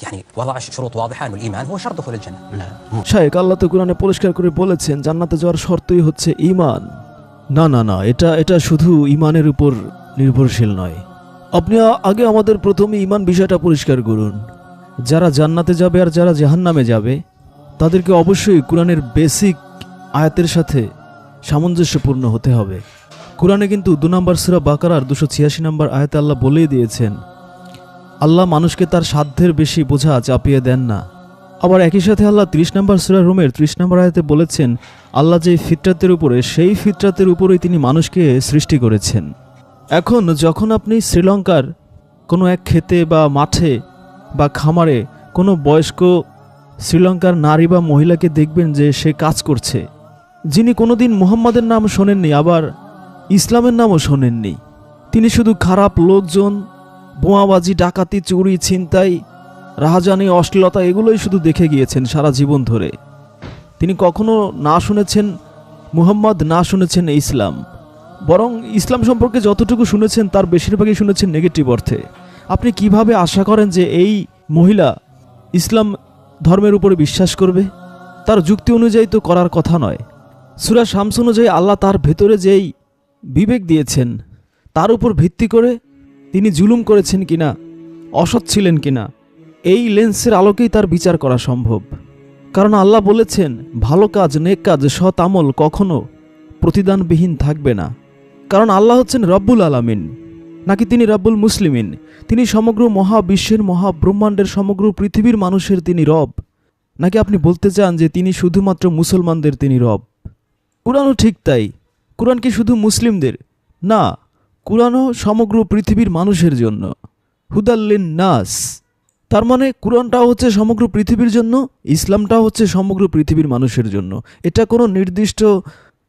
يعني وضع شروط واضحة أن الإيمان هو شرط دخول الجنة. শায়েখ, আল্লাহ তো কোরআনে পরিষ্কার করে বলেছেন জান্নাতে যাওয়ার শর্তই হচ্ছে ঈমান। না না না, এটা শুধু ঈমানের উপর নির্ভরশীল নয়। আপনি আগে আমাদের প্রথমে ঈমান বিষয়টা পরিষ্কার করুন। যারা জান্নাতে যাবে আর যারা জাহান্নামে যাবে তাদেরকে অবশ্যই কোরআনের বেসিক আয়াতের সাথে সামঞ্জস্যপূর্ণ হতে হবে। কোরআনে কিন্তু 2 নম্বর সূরা বাকারার 286 নম্বর আয়াতে আল্লাহ বলেই দিয়েছেন, আল্লাহ মানুষকে তার সাধ্যের বেশি বোঝা চাপিয়ে দেন না। আবার একই সাথে আল্লাহ 30 নম্বর সূরা রুমের 30 নম্বর আয়াতে বলেছেন, আল্লাহ যে ফিতরাতের উপরে সেই ফিতরাতের উপরেই তিনি মানুষকে সৃষ্টি করেছেন। এখন যখন আপনি শ্রীলঙ্কার কোনো এক ক্ষেতে বা মাঠে বা খামারে কোনো বয়স্ক শ্রীলঙ্কার নারী বা মহিলাকে দেখবেন যে সে কাজ করছে, যিনি কোনোদিন মুহাম্মাদের নাম শোনেননি, আবার ইসলামের নামও শোনেননি, তিনি শুধু খারাপ লোকজন, বোমাবাজি, ডাকাতি, চুরি, ছিনতাই, রাহাজানি, অশ্লীলতা এগুলোই শুধু দেখে গিয়েছেন সারা জীবন ধরে। তিনি কখনো না শুনেছেন মুহাম্মদ, না শুনেছেন ইসলাম, বরং ইসলাম সম্পর্কে যতটুকু শুনেছেন তার বেশিরভাগই শুনেছেন নেগেটিভ অর্থে। আপনি কিভাবে আশা করেন যে এই মহিলা ইসলাম ধর্মের উপরে বিশ্বাস করবে? তার যুক্তি অনুযায়ী তো করার কথা নয়। সূরা শামস অনুযায়ী আল্লাহ তার ভেতরে যেই বিবেক দিয়েছেন তার উপর ভিত্তি করে তিনি জুলুম করেছেন কিনা, অসৎ ছিলেন কিনা, এই লেন্সের আলোকেই তার বিচার করা সম্ভব। কারণ আল্লাহ বলেছেন ভালো কাজ, নেক কাজ, সৎ আমল কখনো প্রতিদানবিহীন থাকবে না। কারণ আল্লাহ হচ্ছেন রব্বুল আলামিন, নাকি তিনি রব্বুল মুসলিমিন? তিনি সমগ্র মহাবিশ্বের, মহাব্রহ্মাণ্ডের, সমগ্র পৃথিবীর মানুষের তিনি রব, নাকি আপনি বলতে চান যে তিনি শুধুমাত্র মুসলমানদের তিনি রব? কুরআনও ঠিক তাই। কুরআন কি শুধু মুসলিমদের? না, কুরআনও সমগ্র পৃথিবীর মানুষের জন্য, হুদাল্লিন নাস। তার মানে কুরআনটাও হচ্ছে সমগ্র পৃথিবীর জন্য, ইসলামটাও হচ্ছে সমগ্র পৃথিবীর মানুষের জন্য। এটা কোনো নির্দিষ্ট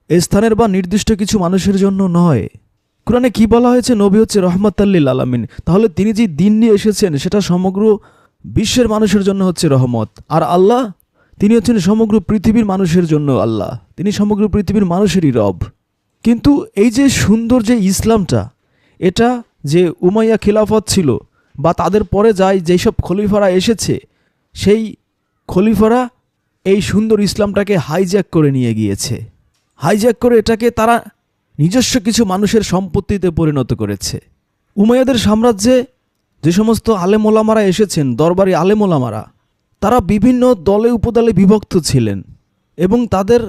স্থানের বা নির্দিষ্ট কিছু মানুষের জন্য নয়। কুরআনে কি বলা হয়েছে? নবী হচ্ছে রহমাতাল্লিল আলামিন। তাহলে তিনি যে দিন নিয়ে এসেছেন সেটা সমগ্র বিশ্বের মানুষের জন্য হচ্ছে রহমত। আর আল্লাহ, তিনি হচ্ছেন সমগ্র পৃথিবীর মানুষের জন্য আল্লাহ, তিনি সমগ্র পৃথিবীর মানুষেরই রব। কিন্তু এই যে সুন্দর যে ইসলামটা, এটা যে উমাইয়া খিলাফত ছিল বা তাদের পরে যেসব খলিফারা এসেছে, সেই খলিফারা এই সুন্দর ইসলামটাকে হাইজ্যাক করে নিয়ে গিয়েছে। হাইজ্যাক করে এটাকে তারা নিজস্ব কিছু মানুষের সম্পত্তিতে পরিণত করেছে। উমাইয়াদের সাম্রাজ্যে যে সমস্ত আলেমোলামারা এসেছেন, দরবারি আলেমোলামারা, তারা বিভিন্ন দলে উপদলে বিভক্ত ছিলেন এবং তাদের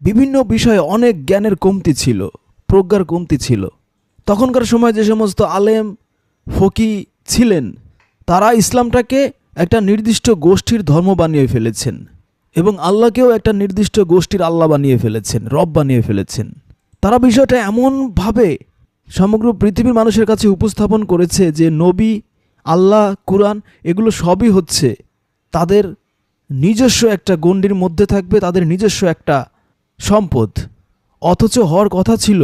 বিভিন্ন বিষয়ে অনেক জ্ঞানের কমতি ছিল, প্রজ্ঞার কমতি ছিল। তখনকার সময় যে সমস্ত আলেম ফকি ছিলেন তারা ইসলামটাকে একটা নির্দিষ্ট গোষ্ঠীর ধর্ম বানিয়ে ফেলেছেন এবং আল্লাহকেও একটা নির্দিষ্ট গোষ্ঠীর আল্লাহ বানিয়ে ফেলেছেন, রব বানিয়ে ফেলেছেন। তারা বিষয়টা এমনভাবে সমগ্র পৃথিবীর মানুষের কাছে উপস্থাপন করেছে যে নবী, আল্লাহ, কুরআন এগুলো সবই হচ্ছে তাদের নিজস্ব একটা গণ্ডির মধ্যে থাকবে, তাদের নিজস্ব একটা সম্পদ। অথচ হওয়ার কথা ছিল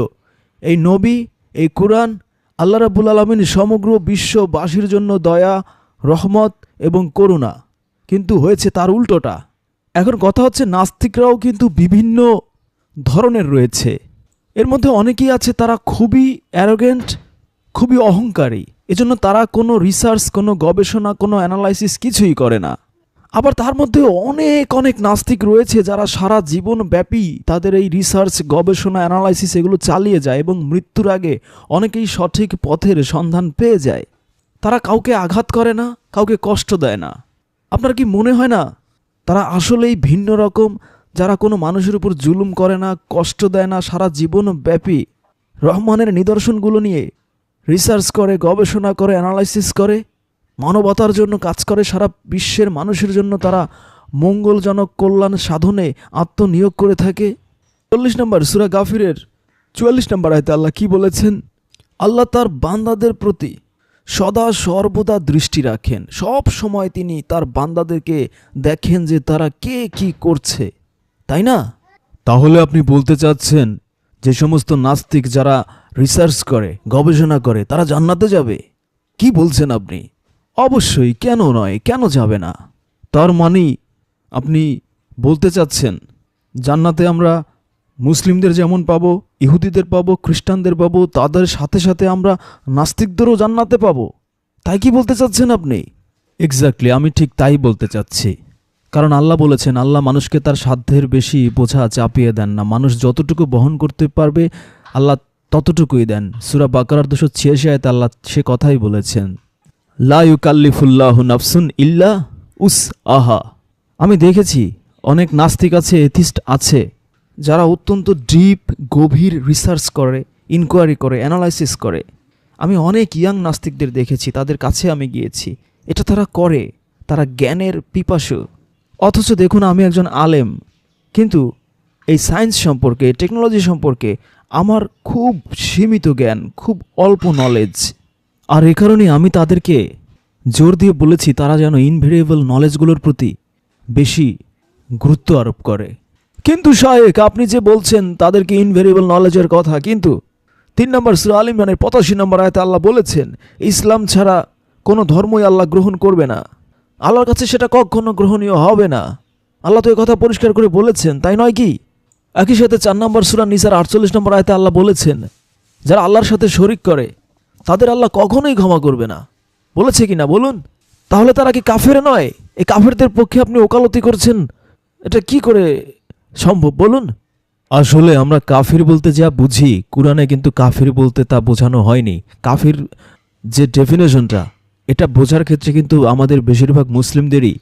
এই নবী, এই কুরআন, আল্লাহ রাব্বুল আলামিন সমগ্র বিশ্ববাসীর জন্য দয়া, রহমত এবং করুণা। কিন্তু হয়েছে তার উল্টোটা। এখন কথা হচ্ছে নাস্তিকরাও কিন্তু বিভিন্ন ধরনের রয়েছে। এর মধ্যে অনেকেই আছে তারা খুবই অ্যারোগেন্ট, খুবই অহংকারী, এজন্য তারা কোনো রিসার্চ, কোনো গবেষণা, কোনো অ্যানালাইসিস কিছুই করে না। আবার তার মধ্যে অনেক অনেক নাস্তিক রয়েছে যারা সারা জীবন ব্যাপী তাদের এই রিসার্চ, গবেষণা, অ্যানালাইসিস এগুলো চালিয়ে যায় এবং মৃত্যুর আগে অনেকেই সঠিক পথের সন্ধান পেয়ে যায়। তারা কাউকে আঘাত করে না, কাউকে কষ্ট দেয় না। আপনার কি মনে হয় না তারা আসলেই ভিন্ন রকম, যারা কোনো মানুষের উপর জুলুম করে না, কষ্ট দেয় না, সারা জীবন ব্যাপী রহমানের নিদর্শনগুলো নিয়ে রিসার্চ করে, গবেষণা করে, অ্যানালাইসিস করে, মানবতার জন্য কাজ করে, সারা বিশ্বের মানুষের জন্য তারা মঙ্গলজনক কল্যাণ সাধনে আত্মনিয়োগ করে থাকে? 40 নম্বর সূরা গাফিরের 44 নম্বর আয়াতে আল্লাহ কি বলেছেন? আল্লাহ তার বান্দাদের প্রতি সদা সর্বদা দৃষ্টি রাখেন, সব সময় তিনি তার বান্দাদেরকে দেখেন যে তারা কে কি করছে, তাই না? তাহলে আপনি বলতে চাচ্ছেন যে সমস্ত নাস্তিক যারা রিসার্চ করে, গবেষণা করে, তারা জান্নাতে যাবে? কি বলছেন আপনি? অবশ্যই, কেন নয়, কেন যাবে না? তার মানে আপনি বলতে চাচ্ছেন জান্নাতে আমরা মুসলিমদের যেমন পাবো, ইহুদিদের পাবো, খ্রিস্টানদের পাবো, তাদের সাথে সাথে আমরা নাস্তিকদেরও জান্নাতে পাবো, তাই কি বলতে চাচ্ছেন আপনি? এক্স্যাক্টলি, আমি ঠিক তাই বলতে চাচ্ছি। কারণ আল্লাহ বলেছেন, আল্লাহ মানুষকে তার সাধ্যের বেশি বোঝা চাপিয়ে দেন না, মানুষ যতটুকু বহন করতে পারবে আল্লাহ ততটুকুই দেন। সূরা বাকারার 286 আয়াতে আল্লাহ সে কথাই বলেছেন, লা ইউকাল্লিফুল্লাহু নাফসুন ইল্লা উসআহা। আমি দেখেছি অনেক নাস্তিক আছে, এথিস্ট আছে, যারা অত্যন্ত ডিপ গভীর রিসার্চ করে, ইনকোয়ারি করে, অ্যানালাইসিস করে। আমি অনেক ইয়াং নাস্তিকদের দেখেছি, তাদের কাছে আমি গিয়েছি, এটা তারা করে, তারা জ্ঞানের পিপাসু। অথচ দেখুন, আমি একজন আলেম, কিন্তু এই সায়েন্স সম্পর্কে, টেকনোলজি সম্পর্কে আমার খুব সীমিত জ্ঞান, খুব অল্প নলেজ। আর এ কারণে আমি তাদেরকে জোর দিয়ে বলেছি তারা যেন ইনভেরিয়েবল নলেজগুলোর প্রতি বেশি গুরুত্ব আরোপ করে। কিন্তু শায়েখ, আপনি যে বলছেন তাদেরকে ইনভেরিয়েবল নলেজের কথা, কিন্তু 3 নম্বর সূরা আল ইমরানের 85 নম্বর আয়াতে আল্লাহ বলেছেন, ইসলাম ছাড়া কোনো ধর্মই আল্লাহ গ্রহণ করবে না, আল্লাহর কাছে সেটা কখনো গ্রহণীয় হবে না। আল্লাহ তো এই কথা পরিষ্কার করে বলেছেন, তাই নয় কি? একই সাথে 4 নম্বর সূরা নিসার 48 নম্বর আয়াতে আল্লাহ বলেছেন, যারা আল্লাহর সাথে শরিক করে তাদের আল্লাহ কখনোই ক্ষমা করবে না। বলেছে কি না বলুন? তাহলে তারা কি কাফের নয়? এই কাফেরদের পক্ষে আপনি ওকালতি করছেন, এটা কি করে সম্ভব বলুন? আসলে আমরা কাফির বলতে যা বুঝি, কুরআনে কিন্তু কাফির বলতে তা বোঝানো হয়নি। কাফির যে ডেফিনেশনটা, এটা বোঝার ক্ষেত্রে কিন্তু আমাদের বেশিরভাগ মুসলিমদেরই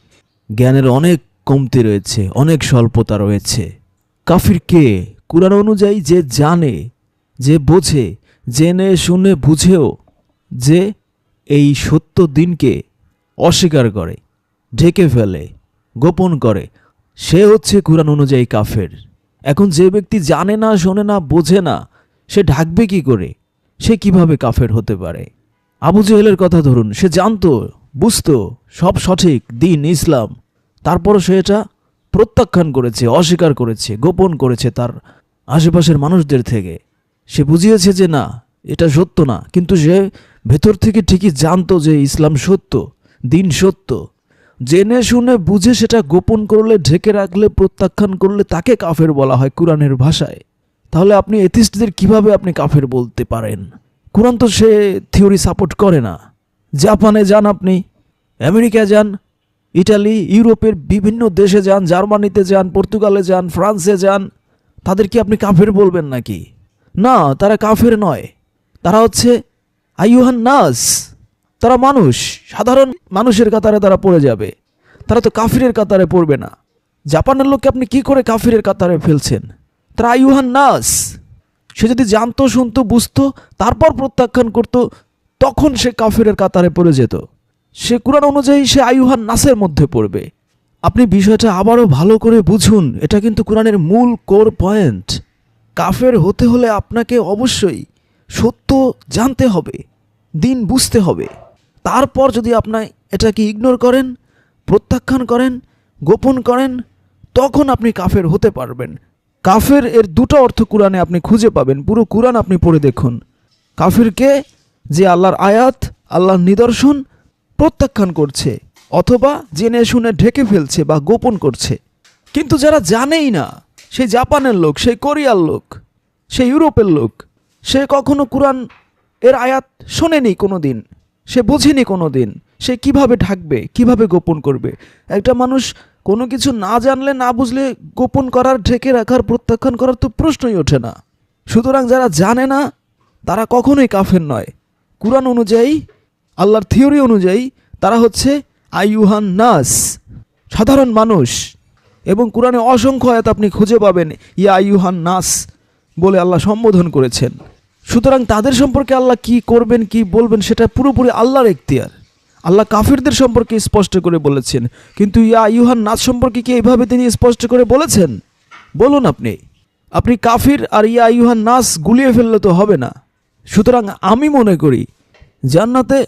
জ্ঞানের অনেক কমতি রয়েছে, অনেক স্বল্পতা রয়েছে। কাফির কে? কুরআন অনুযায়ী যে জানে, যে বোঝে, জেনে শুনে বুঝেও যে এই সত্য দিনকে অস্বীকার করে, ঢেকে ফেলে, গোপন করে, সে হচ্ছে কুরআন অনুযায়ী কাফের। এখন যে ব্যক্তি জানে না, শোনে না, বোঝে না, সে ঢাকবে কি করে? সে কিভাবে কাফের হতে পারে? আবু জেহেলের কথা ধরুন, সে জানতো, বুঝতো সব সঠিক দিন ইসলাম, তারপরও সে এটা প্রত্যাখ্যান করেছে, অস্বীকার করেছে, গোপন করেছে তার আশেপাশের মানুষদের থেকে। সে বুঝিয়েছে যে না, এটা সত্য না, কিন্তু সে ভেতর থেকে ঠিকই জানতো যে ইসলাম সত্য, দিন সত্য। জেনে শুনে বুঝে সেটা গোপন করলে, ঢেকে রাখলে, প্রত্যাখ্যান করলে তাকে কাফের বলা হয় কুরআনের ভাষায়। তাহলে আপনি এথিস্টদের কিভাবে আপনি কাফের বলতে পারেন? কুরআন তো সে থিওরি সাপোর্ট করে না। জাপানে যান, আপনি আমেরিকা যান, ইটালি, ইউরোপের বিভিন্ন দেশে যান, জার্মানিতে যান, পর্তুগালে যান, ফ্রান্সে যান, তাদের কি আপনি কাফের বলবেন নাকি? না, তারা কাফের নয়, তারা হচ্ছে আইয়ুহান নাস, তারা মানুষ, সাধারণ মানুষের কাতারে তারা পড়ে যাবে, তারা তো কাফিরের কাতারে পড়বে না। জাপানের লোককে আপনি কি করে কাফিরের কাতারে ফেলছেন? তারা আইয়ুহান নাস। সে যদি জানতো, শুনতো, বুঝতো, তারপর প্রত্যাখ্যান করতো, তখন সে কাফিরের কাতারে পড়ে যেত। সে কুরআন অনুযায়ী সে আইয়ুহান নাসের মধ্যে পড়বে। আপনি বিষয়টা আবারও ভালো করে বুঝুন, এটা কিন্তু কুরআনের মূল কোর পয়েন্ট। কাফের হতে হলে আপনাকে অবশ্যই সত্য জানতে হবে, দিন বুঝতে হবে। তারপর যদি আপনি এটাকে ইগনোর করেন, প্রত্যাখ্যান করেন, গোপন করেন, তখন আপনি কাফের হতে পারবেন। কাফের এর দুটো অর্থ কুরআনে আপনি খুঁজে পাবেন, পুরো কুরআন আপনি পড়ে দেখুন। কাফেরকে যে আল্লাহর আয়াত, আল্লাহর নিদর্শন প্রত্যাখ্যান করছে, অথবা জেনে শুনে ঢেকে ফেলছে বা গোপন করছে। কিন্তু যারা জানেই না, সেই জাপানের লোক, সেই কোরিয়ার লোক, সেই ইউরোপের লোক, সে কখনো কুরআন এর আয়াত শোনেনি কোনো দিন, সে বোঝেনি কোনো দিন, সে কিভাবে ঢাকবে, কিভাবে গোপন করবে? একটা মানুষ কোনো কিছু না জানলে, না বুঝলে গোপন করার, ঢেকে রাখার, প্রত্যাখ্যান করার তো প্রশ্নই ওঠে না। সুতরাং যারা জানে না তারা কখনোই কাফের নয়। কুরআন অনুযায়ী, আল্লাহর থিওরি অনুযায়ী তারা হচ্ছে আইয়ুহান নাস, সাধারণ মানুষ। এবং কুরআনে অসংখ্য আয়াত আপনি খুঁজে পাবেন ইয়া আইয়ুহান নাস বলে আল্লাহ সম্বোধন করেছেন। সুতরাং তাদের সম্পর্কে আল্লাহ কি করবেন, কি বলবেন, সেটা পুরোপুরি আল্লাহর এখতিয়ার। আল্লাহ কাফিরদের সম্পর্কে স্পষ্ট করে বলেছেন, কিন্তু ইয়া আইয়ুহান নাস সম্পর্কে কি এইভাবে তিনি স্পষ্ট করে বলেছেন? বলুন আপনি কাফির আর ইয়া আইয়ুহান নাস গুলিয়ে ফেললে তো হবে না। সুতরাং আমি মনে করি জান্নাতে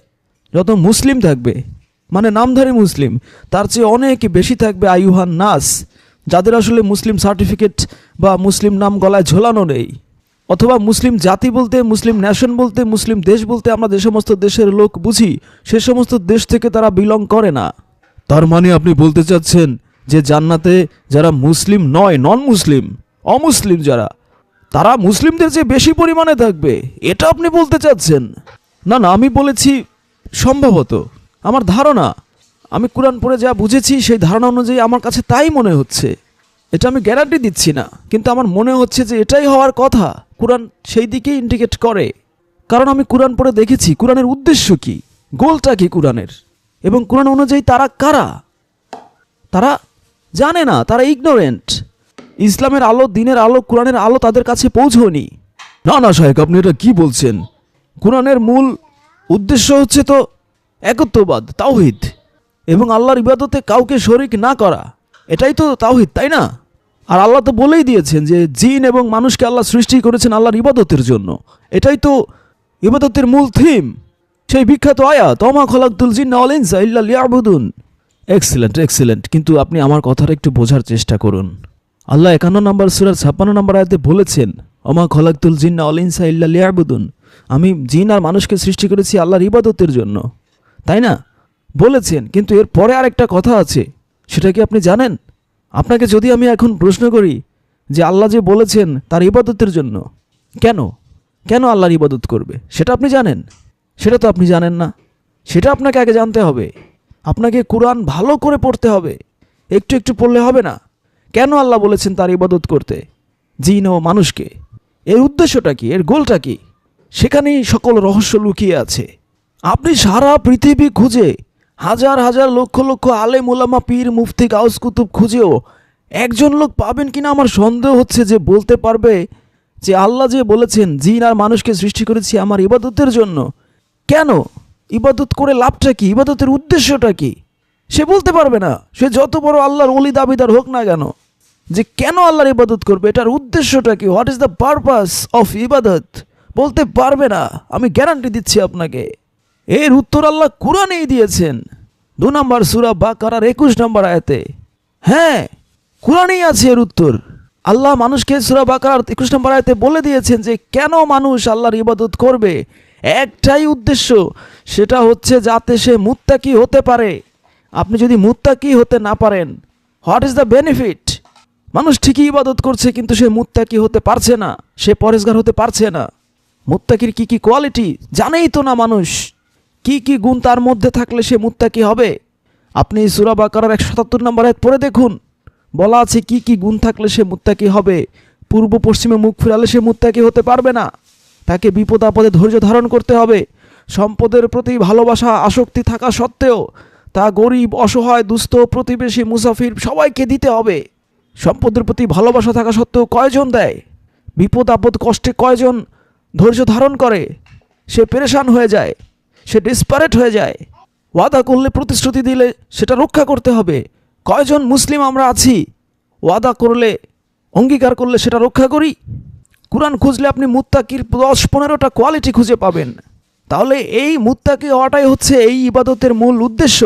যত মুসলিম থাকবে, মানে নামধারী মুসলিম, তার চেয়ে অনেক বেশি থাকবে আইয়ুহান নাস, যাদের আসলে মুসলিম সার্টিফিকেট বা মুসলিম নাম গলায় ঝোলানো নেই, অথবা মুসলিম জাতি বলতে, মুসলিম নেশন বলতে, মুসলিম দেশ বলতে আমরা যে সমস্ত দেশের লোক বুঝি, সে সমস্ত দেশ থেকে তারা বিলং করে না। তার মানে আপনি বলতে চাচ্ছেন যে জান্নাতে যারা মুসলিম নয়, নন মুসলিম, অমুসলিম যারা, তারা মুসলিমদের চেয়ে বেশি পরিমাণে থাকবে, এটা আপনি বলতে চাচ্ছেন? না, আমি বলেছি সম্ভবত, আমার ধারণা। আমি কোরআন পড়ে যা বুঝেছি সেই ধারণা অনুযায়ী আমার কাছে তাই মনে হচ্ছে। এটা আমি গ্যারান্টি দিচ্ছি না, কিন্তু আমার মনে হচ্ছে যে এটাই হওয়ার কথা। কোরআন সেই দিকেই ইন্ডিকেট করে, কারণ আমি কোরআন পড়ে দেখেছি কোরআনের উদ্দেশ্য কি, গোলটা কি কোরআনের, এবং কোরআন অনুযায়ী তারা কারা। তারা জানে না, তারা ইগনোরেন্ট। ইসলামের আলো, দিনের আলো, কোরআনের আলো তাদের কাছে পৌঁছয়নি। না না শাহেক, আপনি এটা কি বলছেন? কোরআনের মূল উদ্দেশ্য হচ্ছে তো একত্ববাদ, তাওহীদ, এবং আল্লাহর ইবাদতে কাউকে শরিক না করা। এটাই তো তাওহীদ, তাই না? আর আল্লাহ তো বলেই দিয়েছেন যে জিন এবং মানুষকে আল্লাহ সৃষ্টি করেছেন আল্লাহর ইবাদতের জন্য। এটাই তো ইবাদতের মূল থিম, সেই বিখ্যাত আয়াত, ওমা খলাকতুল জিন্না ওয়াল ইনসা ইল্লা লিয়াবুদুন। এক্সিলেন্ট, এক্সিলেন্ট, কিন্তু আপনি আমার কথাটা একটু বোঝার চেষ্টা করুন। আল্লাহ 51 নম্বর সূরার 56 নম্বর আয়াতে বলেছেন, ওমা খলাকতুল জিন্না ওয়াল ইনসা ইল্লা লিয়াবুদুন, আমি জিন আর মানুষকে সৃষ্টি করেছি আল্লাহর ইবাদতের জন্য, তাই না? বলেছেন, কিন্তু এর পরে আরেকটা কথা আছে, সেটা কি আপনি জানেন? আপনাকে যদি আমি এখন প্রশ্ন করি যে আল্লাহ যে বলেছেন তার ইবাদতের জন্য, কেন কেন আল্লাহর ইবাদত করবে, সেটা আপনি জানেন? সেটা তো আপনি জানেন না। সেটা আপনাকে আগে জানতে হবে। আপনাকে কোরআন ভালো করে পড়তে হবে, একটু একটু পড়লে হবে না। কেন আল্লাহ বলেছেন তার ইবাদত করতে জিন ও মানুষকে, এর উদ্দেশ্যটা কি, এর গোলটা কি, সেখানেই সকল রহস্য লুকিয়ে আছে। আপনি সারা পৃথিবী খুঁজে, হাজার হাজার লক্ষ লক্ষ আলেম ওলামা পীর মুফতি গাউস কুতুব খুঁজেও একজন লোক পাবেন কিনা আমার সন্দেহ হচ্ছে যে বলতে পারবে যে আল্লাহ যে বলেছেন জিন আর মানুষকে সৃষ্টি করেছি আমার ইবাদতের জন্য, কেন ইবাদত করে লাভটা কি, ইবাদতের উদ্দেশ্যটা কি, সে বলতে পারবে না। সে যত বড় আল্লাহর ওলি দাবিদার হোক না কেন, যে কেন আল্লাহর ইবাদত করবে, এটার উদ্দেশ্যটা কি, what is the purpose of ইবাদত, বলতে পারবে না। আমি গ্যারান্টি দিচ্ছি আপনাকে। এর উত্তর আল্লাহ কোরআনেই দিয়েছেন, 2 নম্বর সূরা বাকারার 21 নম্বর আয়াতে। হ্যাঁ, কোরআনেই আছে এর উত্তর। আল্লাহ মানুষকে সূরা বাকারার 21 নম্বর আয়াতে বলে দিয়েছেন যে কেন মানুষ আল্লাহর ইবাদত করবে, একটাই উদ্দেশ্য, সেটা হচ্ছে যাতে সে মুত্তাকি হতে পারে। আপনি যদি মুত্তাকি হতে না পারেন, হোয়াট ইজ দ্য বেনিফিট? মানুষ ঠিকই ইবাদত করছে কিন্তু সে মুত্তাকি হতে পারছে না, সে পরেজগার হতে পারছে না। মুত্তাকির কি কি কোয়ালিটি জানেই তো না মানুষ, কি কি গুণ তার মধ্যে থাকলে সে মুত্তাকি হবে। আপনি সূরা বাকারার 177 নম্বর আয়াত পড়ে দেখুন, বলা আছে কি কি গুণ থাকলে সে মুত্তাকি হবে। পূর্ব পশ্চিমে মুখ ফিরালে সে মুত্তাকি হতে পারবে না। তাকে বিপদ আপদে ধৈর্য ধারণ করতে হবে। সম্পদের প্রতি ভালোবাসা আসক্তি থাকা সত্ত্বেও তা গরিব, অসহায়, দুস্থ, প্রতিবেশী, মুসাফির সবাইকে দিতে হবে। সম্পদের প্রতি ভালোবাসা থাকা সত্ত্বেও কয়জন দেয়? বিপদ আপদ কষ্টে কয়জন ধৈর্য ধারণ করে? সে পেরেশান হয়ে যায়, সে ডিসপারেট হয়ে যায়। ওয়াদা করলে, প্রতিশ্রুতি দিলে সেটা রক্ষা করতে হবে। কয়জন মুসলিম আমরা আছি ওয়াদা করলে, অঙ্গীকার করলে সেটা রক্ষা করি? কোরআন খুঁজলে আপনি মুত্তাকির 10-15টা কোয়ালিটি খুঁজে পাবেন। তাহলে এই মুত্তাকি হওয়াটাই হচ্ছে এই ইবাদতের মূল উদ্দেশ্য।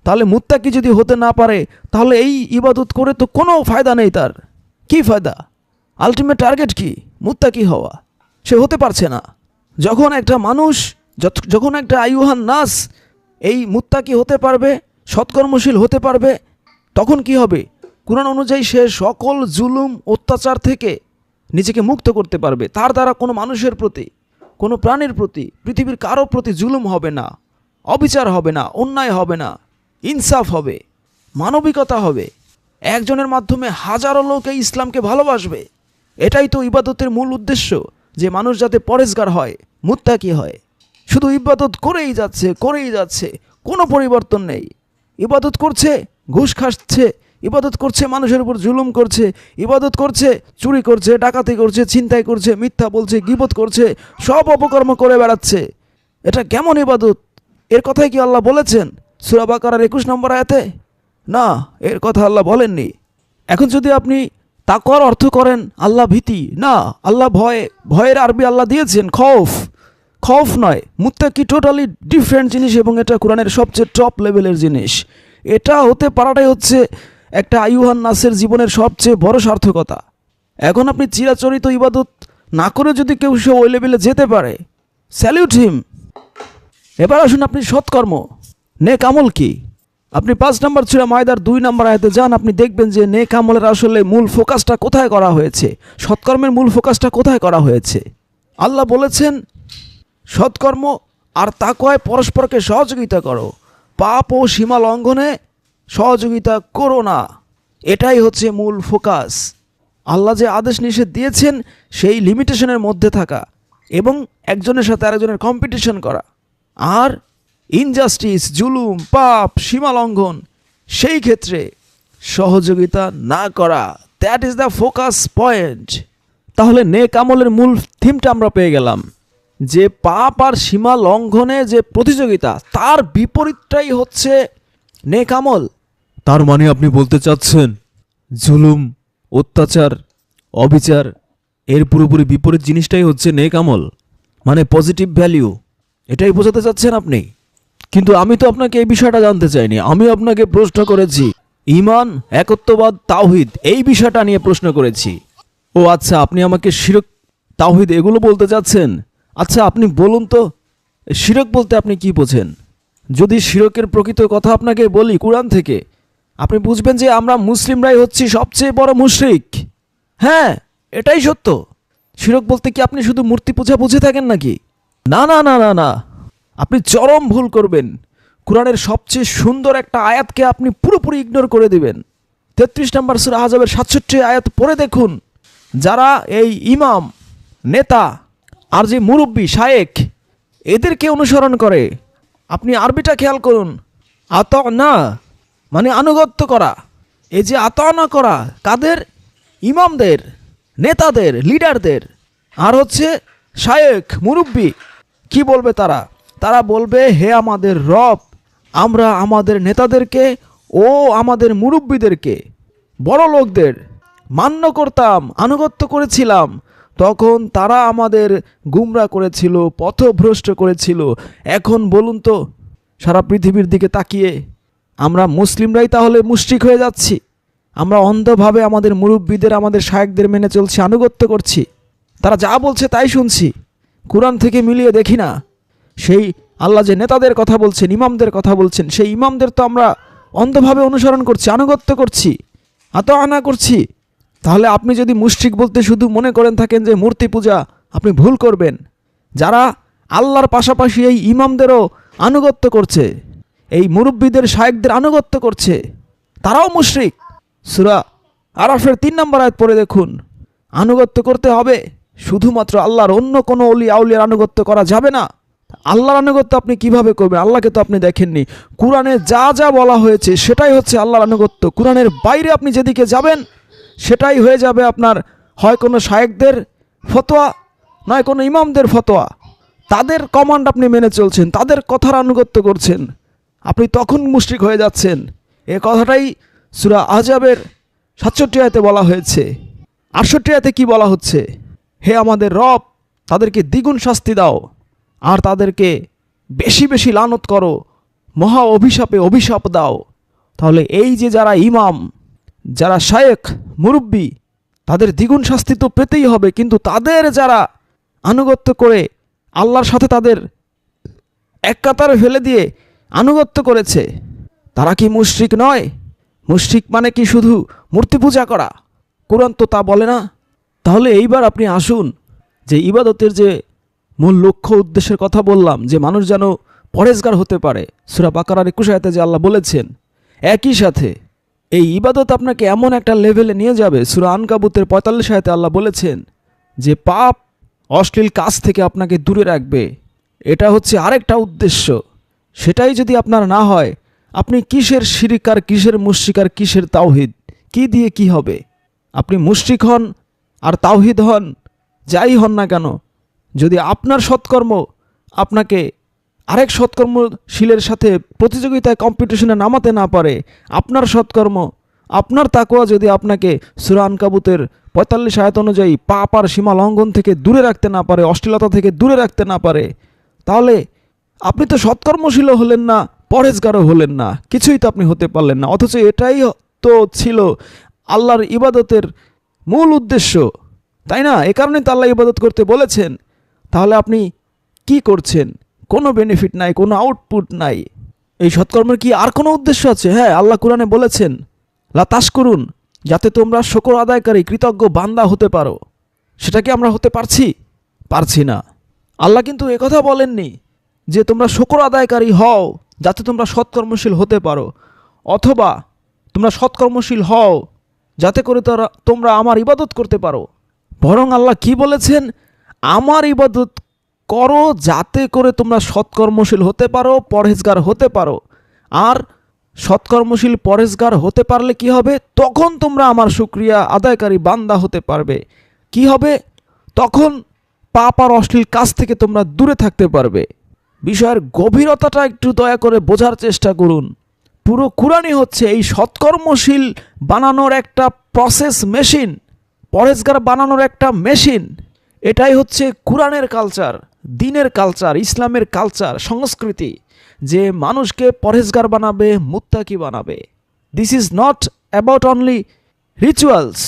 তাহলে মুত্তাকি যদি হতে না পারে, তাহলে এই ইবাদত করে তো কোনো ফায়দা নেই। তার কি ফায়দা? আলটিমেট টার্গেট কি? মুত্তাকি হওয়া। সে হতে পারছে না। যখন একটা মানুষ, যখন একটা আইয়ুহান নাস এই মুত্তাকি হতে পারবে, সৎকর্মশীল হতে পারবে, তখন কি হবে? কুরআন অনুযায়ী সে সকল জুলুম অত্যাচার থেকে নিজেকে মুক্ত করতে পারবে। তার দ্বারা কোনো মানুষের প্রতি, কোনো প্রাণীর প্রতি, পৃথিবীর কারো প্রতি জুলুম হবে না, অবিচার হবে না, অন্যায় হবে না, ইনসাফ হবে, মানবিকতা হবে। একজনের মাধ্যমে হাজারো লোক এই ইসলামকে ভালোবাসবে। এটাই তো ইবাদতের মূল উদ্দেশ্য, যে মানুষ যাতে পরেজগার হয়, মুত্তাকি হয়। শুধু ইবাদত করেই যাচ্ছে, কোনো পরিবর্তন নেই। ইবাদত করছে, ঘুষ খাচ্ছে, ইবাদত করছে, মানুষের উপর জুলুম করছে, ইবাদত করছে, চুরি করছে, ডাকাতি করছে, ছিনতাই করছে, মিথ্যা বলছে, গীবত করছে, সব অপকর্ম করে বেড়াচ্ছে। এটা কেমন ইবাদত? এর কথাই কি আল্লাহ বলেছেন সূরা বাকারার 21 নম্বর আয়াতে? না, এর কথা আল্লাহ বলেননি। এখন যদি আপনি তাকওয়ার অর্থ করেন আল্লাহ ভীতি, না, আল্লাহ ভয়, ভয়ের আরবি আল্লাহ দিয়েছেন খৌফ। খৌফ নয়, মুত্তাকি টোটালি ডিফারেন্ট জিনিস, এবং এটা কোরআনের সবচেয়ে টপ লেভেলের জিনিস। এটা হতে পারাটাই হচ্ছে একটা আইয়ুহান নাসের জীবনের সবচেয়ে বড় সার্থকতা। এখন আপনি চিরাচরিত ইবাদত না করে যদি কেউ সে ওই লেভেলে যেতে পারে, স্যালিউট হিম। এবার আসুন আপনি সৎকর্ম, নেক আমল কি? আপনি 5 নম্বর সূরা মায়দার 2 নম্বর আয়াতে যান, আপনি দেখবেন যে নেক আমলের আসলে মূল ফোকাসটা কোথায় করা হয়েছে, সৎকর্মের মূল ফোকাসটা কোথায় করা হয়েছে। আল্লাহ বলেছেন সৎকর্ম আর তাকওয়ায় পরস্পরকে সহযোগিতা করো। পাপ ও সীমা লঙ্ঘনে সহযোগিতা করো না। এটাই হচ্ছে মূল ফোকাস। আল্লাহ যে আদেশ নিষেধ দিয়েছেন সেই লিমিটেশনের মধ্যে থাকা এবং একজনের সাথে আরেকজনের কম্পিটিশন করা, আর ইনজাস্টিস, জুলুম, পাপ, সীমা লঙ্ঘন সেই ক্ষেত্রে সহযোগিতা না করা। That is the focus point. তাহলে নেক আমলের মূল থিমটা আমরা পেয়ে গেলাম যে পাপ আর সীমা লঙ্ঘনে যে প্রতিযোগিতা, তার বিপরীতটাই হচ্ছে নেক আমল। তার মানে আপনি বলতে চাচ্ছেন জুলুম, অত্যাচার, অবিচার এর পুরোপুরি বিপরীত জিনিসটাই হচ্ছে নেক আমল, মানে পজিটিভ ভ্যালিউ, এটাই বোঝাতে চাচ্ছেন আপনি? কিন্তু আমি তো আপনাকে এই বিষয়টা জানতে চাইনি। আমি আপনাকে প্রশ্ন করেছি ঈমান, একত্ববাদ, তাওহীদ, এই বিষয়টা নিয়ে প্রশ্ন করেছি। ও আচ্ছা, আপনি আমাকে শিরক, তাওহীদ এগুলো বলতে চাচ্ছেন? আচ্ছা আপনি বলুন তো, শিরক বলতে আপনি কি বোঝেন? যদি শিরকের প্রকৃত কথা আপনাকে বলি কুরআন থেকে, আপনি বুঝবেন যে আমরা মুসলিমরাই হচ্ছি সবচেয়ে বড় মুশরিক। হ্যাঁ, এটাই সত্য। শিরক বলতে কি আপনি শুধু মূর্তি পূজা বুঝে থাকেন নাকি? না না না না না, আপনি চরম ভুল করবেন। কোরআনের সবচেয়ে সুন্দর একটা আয়াতকে আপনি পুরোপুরি ইগনোর করে দিবেন। 33 নম্বর সূরা আহজাবের 67 আয়াত পড়ে দেখুন। যারা এই ইমাম, নেতা আর যে মুরব্বী, শায়েখ, এদেরকে অনুসরণ করে, আপনি আরবিটা খেয়াল করুন। আতানা মানে আনুগত্য করা। এই যে আতানা করা, কাদের? ইমামদের, নেতাদের, লিডারদের। আর হচ্ছে শায়েখ, মুরব্বী, কি বলবে তারা? তারা বলবে, হে আমাদের রব, আমরা আমাদের নেতাদেরকে ও আমাদের মুরব্বীদেরকে, বড় লোকদের মান্য করতাম, আনুগত্য করেছিলাম। তখন তারা আমাদের গুমরা করেছিল, পথভ্রষ্ট করেছিল। এখন বলুন তো, সারা পৃথিবীর দিকে তাকিয়ে আমরা মুসলিমরাই তাহলে মুশরিক হয়ে যাচ্ছি? আমরা অন্ধভাবে আমাদের মুরব্বীদের, আমাদের শায়েখদের মেনে চলছি, আনুগত্য করছি, তারা যা বলছে তাই শুনছি, কোরআন থেকে মিলিয়ে দেখি না। সেই আল্লাহ যে নেতাদের কথা বলছেন, ইমামদের কথা বলছেন, সেই ইমামদের তো আমরা অন্ধভাবে অনুসরণ করছি, আনুগত্য করছি, আনা করছি। তাহলে আপনি যদি মুশরিক বলতে শুধু মনে করেন থাকেন যে মূর্তি পূজা, আপনি ভুল করবেন। যারা আল্লাহর পাশাপাশি এই ইমামদেরও আনুগত্য করছে, এই মুরব্বীদের, শায়েখদের আনুগত্য করছে, তারাও মুশরিক। সূরা আরাফের 3 নম্বর আয়াত পড়ে দেখুন। আনুগত্য করতে হবে শুধুমাত্র আল্লাহর, অন্য কোনো অলি আউলিয়ার আনুগত্য করা যাবে না। আল্লাহর আনুগত্য আপনি কিভাবে করবেন? আল্লাহকে তো আপনি দেখেননি। কোরআনে যা যা বলা হয়েছে সেটাই হচ্ছে আল্লাহর আনুগত্য। কোরআনের বাইরে আপনি যেদিকে যাবেন সেটাই হয়ে যাবে আপনার হয় কোনো শায়েখদের ফতোয়া, নয় কোনো ইমামদের ফতোয়া। তাদের কমান্ড আপনি মেনে চলছেন, তাদের কথার আনুগত্য করছেন, আপনি তখন মুশরিক হয়ে যাচ্ছেন। এ কথাটাই সূরা আহজাবের 67 আয়াতে বলা হয়েছে। 68 আয়াতে কি বলা হচ্ছে? হে আমাদের রব, তাদেরকে দ্বিগুণ শাস্তি দাও আর তাদেরকে বেশি বেশি লানত করো, মহা অভিশাপে অভিশাপ দাও। তাহলে এই যে যারা ইমাম, যারা শায়েখ, মুরব্বী, তাদের দ্বিগুণ শাস্তি তো পেতেই হবে। কিন্তু তাদের যারা আনুগত্য করে আল্লাহর সাথে তাদের এক কাতারে ফেলে দিয়ে আনুগত্য করেছে, তারা কি মুশরিক নয়? মুশরিক মানে কি শুধু মূর্তি পূজা করা? কোরআন তো তা বলে না। তাহলে এইবার আপনি আসুন যে ইবাদতের যে মূল লক্ষ্য উদ্দেশ্যের কথা বললাম, যে মানুষ যেন পরেজগার হতে পারে, সূরা বাকারার 21 আয়াতে যে আল্লাহ বলেছেন, একই সাথে এই ইবাদত আপনাকে এমন একটা লেভেলে নিয়ে যাবে। সূরা আনকাবুতের 45 আয়াতে আল্লাহ বলেছেন যে পাপ, অশ্লীল কাজ থেকে আপনাকে দূরে রাখবে। এটা হচ্ছে আরেকটা উদ্দেশ্য। সেটাই যদি আপনার না হয়, আপনি কিসের শিরিক আর কিসের মুশরিক আর কিসের তাওহীদ, কি দিয়ে কি হবে? আপনি মুশরিক হন আর তাওহীদ হন, যাই হন না কেন, যদি আপনার সৎকর্ম আপনাকে আরেক সৎকর্মশীলের সাথে প্রতিযোগিতায়, কম্পিটিশনে নামাতে না পারে, আপনার সৎকর্ম, আপনার তাকওয়া যদি আপনাকে সূরা আনকাবুতের 45 আয়াত অনুযায়ী পাপ আর সীমা লঙ্ঘন থেকে দূরে রাখতে না পারে, অশ্লীলতা থেকে দূরে রাখতে না পারে, তাহলে আপনি তো সৎকর্মশীলও হলেন না, পরহেজগারও হলেন না, কিছুই তো আপনি হতে পারলেন না। অথচ এটাই তো ছিল আল্লাহর ইবাদতের মূল উদ্দেশ্য, তাই না? এ কারণে তো আল্লাহ ইবাদত করতে বলেছেন। তাহলে আপনি কি করছেন? কোনো বেনিফিট নাই, কোনো আউটপুট নাই। এই সৎকর্মের কি আর কোনো উদ্দেশ্য আছে? হ্যাঁ, আল্লাহ কোরআনে বলেছেন, লা তাশকুরুন, যাতে তোমরা শুকর আদায়কারী, কৃতজ্ঞ বান্দা হতে পারো। সেটা কি আমরা হতে পারছি? পারছি না। আল্লাহ কিন্তু একথা বলেননি যে তোমরা শুকর আদায়কারী হও, যাতে তোমরা সৎকর্মশীল হতে পারো, অথবা তোমরা সৎকর্মশীল হও যাতে করে তোমরা আমার ইবাদত করতে পারো। বরং আল্লাহ কি বলেছেন, আমার ইবাদত করো যাতে করে তোমরা সৎকর্মশীল হতে পারো, পরহেজগার হতে পারো। আর সৎকর্মশীল পরহেজগার হতে পারলে কি হবে, তখন তোমরা আমার শুকরিয়া আদায়কারী বান্দা হতে পারবে। কি হবে তখন, পাপ আর অশ্লীল কাজ থেকে তোমরা দূরে থাকতে পারবে। বিষয়ের গভীরতাটা একটু দয়া করে বোঝার চেষ্টা করুন। পুরো কুরআনই হচ্ছে এই সৎকর্মশীল বানানোর একটা প্রসেস মেশিন, পরহেজগার বানানোর একটা মেশিন। এটাই হচ্ছে কুরআনের কালচার, দ্বীনের কালচার, ইসলামের কালচার, সংস্কৃতি, যে মানুষকে পরহেজগার বানাবে, মুত্তাকি বানাবে। This is not about only rituals,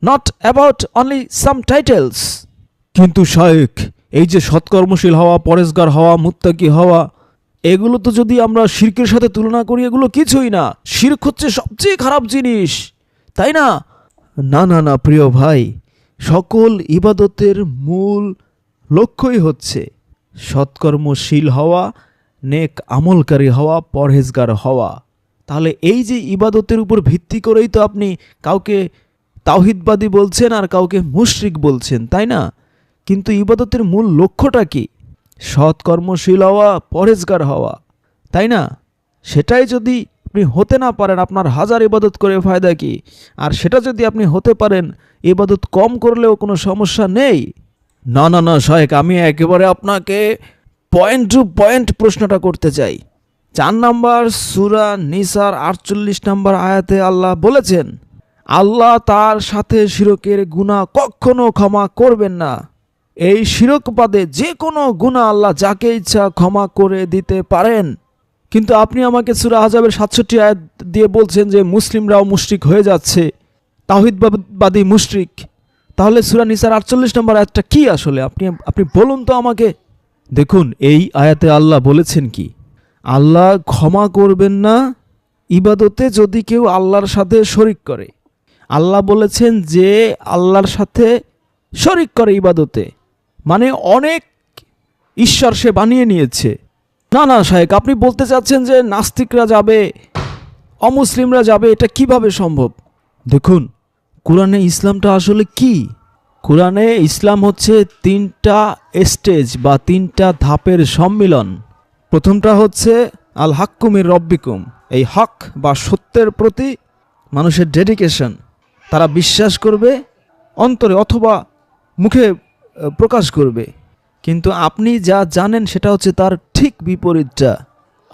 not about only some titles. কিন্তু শায়েখ, এই যে সৎকর্মশীল হওয়া, পরহেজগার হওয়া, মুত্তাকি হওয়া, এগুলো তো যদি আমরা শিরকের সাথে তুলনা করি এগুলো কিছুই না। শিরক হচ্ছে সবচেয়ে খারাপ জিনিস, তাই না? না না না প্রিয় ভাই, সকল ইবাদতের মূল লক্ষ্যই হচ্ছে সৎকর্মশীল হওয়া, নেক আমলকারী হওয়া, পরহেজগার হওয়া। তাহলে এই যে ইবাদতের উপর ভিত্তি করেই তো আপনি কাউকে তাওহিদবাদী বলছেন আর কাউকে মুশরিক বলছেন, তাই না? কিন্তু ইবাদতের মূল লক্ষ্যটা কি? সৎকর্মশীল হওয়া, পরহেজগার হওয়া, তাই না? সেটাই যদি আপনি হতে না পারেন, আপনার হাজার ইবাদত করে ফায়দা কি? আর সেটা যদি আপনি হতে পারেন, ইবাদত কম করলেও কোনো সমস্যা নেই। না না না শায়েখ, আমি একেবারে আপনাকে পয়েন্ট টু পয়েন্ট প্রশ্নটা করতে চাই। 4 নম্বর সূরা নিসার 48 নম্বর আয়াতে আল্লাহ বলেছেন, আল্লাহ তার সাথে শিরকের গুনাহ কখনো ক্ষমা করবেন না। এই শিরক বাদে যে কোনো গুনাহ আল্লাহ যাকে ইচ্ছা ক্ষমা করে দিতে পারেন। কিন্তু আপনি আমাকে সূরা আহজাবের 67 আয়াত দিয়ে বলছেন যে মুসলিমরাও মুশরিক হয়ে যাচ্ছে, তাওহিদবাদী মুশরিক। তাহলে সূরা নিসার 48 নম্বর আয়াতটা কি আসলে? আপনি বলুন তো আমাকে। দেখুন, এই আয়াতে আল্লাহ বলেছেন কি, আল্লাহ ক্ষমা করবেন না ইবাদতে যদি কেউ আল্লাহর সাথে শরিক করে। আল্লাহ বলেছেন যে আল্লাহর সাথে শরিক করে ইবাদতে, মানে অনেক ঈশ্বর সে বানিয়ে নিয়েছে। না না শায়েখ, আপনি বলতে চাচ্ছেন যে নাস্তিকরা যাবে, অমুসলিমরা যাবে, এটা কিভাবে সম্ভব? দেখুন, কোরআনে ইসলামটা আসলে কি? কোরআনে ইসলাম হচ্ছে 3টা স্টেজ বা 3টা ধাপের সম্মিলন। প্রথমটা হচ্ছে আল হাক্কু মির রব্বিকুম, এই হক বা সত্যের প্রতি মানুষের ডেডিকেশন। তারা বিশ্বাস করবে অন্তরে অথবা মুখে প্রকাশ করবে, কিন্তু আপনি যা জানেন সেটা হচ্ছে তার ঠিক বিপরীতটা।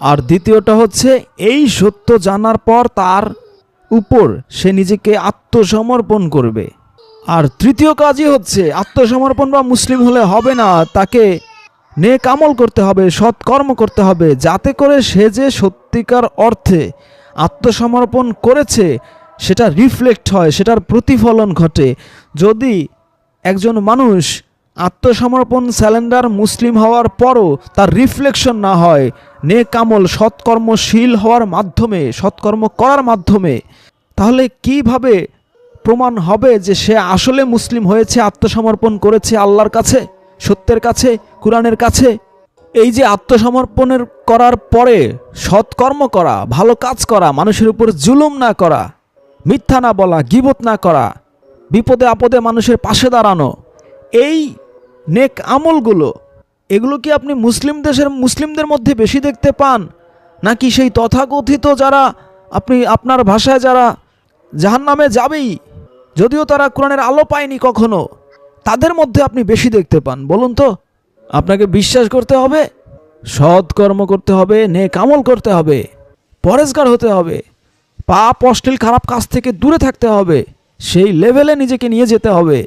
আর দ্বিতীয়টা হচ্ছে এই সত্য জানার পর তার উপর সে নিজেকে আত্মসমর্পণ করবে। আর তৃতীয় কাজই হচ্ছে আত্মসমর্পণ বা মুসলিম হলে হবে না, তাকে নেক আমল করতে হবে, সৎকর্ম করতে হবে, যাতে করে সে যে সত্যিকার অর্থে আত্মসমর্পণ করেছে সেটা রিফ্লেক্ট হয়, সেটার প্রতিফলন ঘটে। যদি একজন মানুষ আত্মসমর্পণ স্যালেন্ডার মুসলিম হওয়ার পরও তার রিফ্লেকশন না হয় নেক আমল সৎকর্মশীল হওয়ার মাধ্যমে, সৎকর্ম করার মাধ্যমে, তাহলে কিভাবে প্রমাণ হবে যে সে আসলে মুসলিম হয়েছে, আত্মসমর্পণ করেছে আল্লাহর কাছে, সত্যের কাছে, কুরআনের কাছে? এই যে আত্মসমর্পণের করার পরে সৎকর্ম করা, ভালো কাজ করা, মানুষের উপর জুলুম না করা, মিথ্যা না বলা, গীবত না করা, বিপদে আপদে মানুষের পাশে দাঁড়ানো, এই নেক আমলগুলো, এগুলো কি আপনি মুসলিমদের মধ্যে বেশি দেখতে পান, নাকি সেই তথাকথিত যারা আপনার ভাষায় যারা জাহান্নামে যাবেই, যদিও তারা কোরআনের আলো পায়নি কখনো, তাদের মধ্যে আপনি বেশি দেখতে পান? বলুন তো। আপনাকে বিশ্বাস করতে হবে, সৎ কর্ম করতে হবে, নেক আমল করতে হবে, পরহেজগার হতে হবে, পাপ অশ্লীল খারাপ কাজ থেকে দূরে থাকতে হবে, সেই লেভেলে নিজেকে নিয়ে যেতে হবে।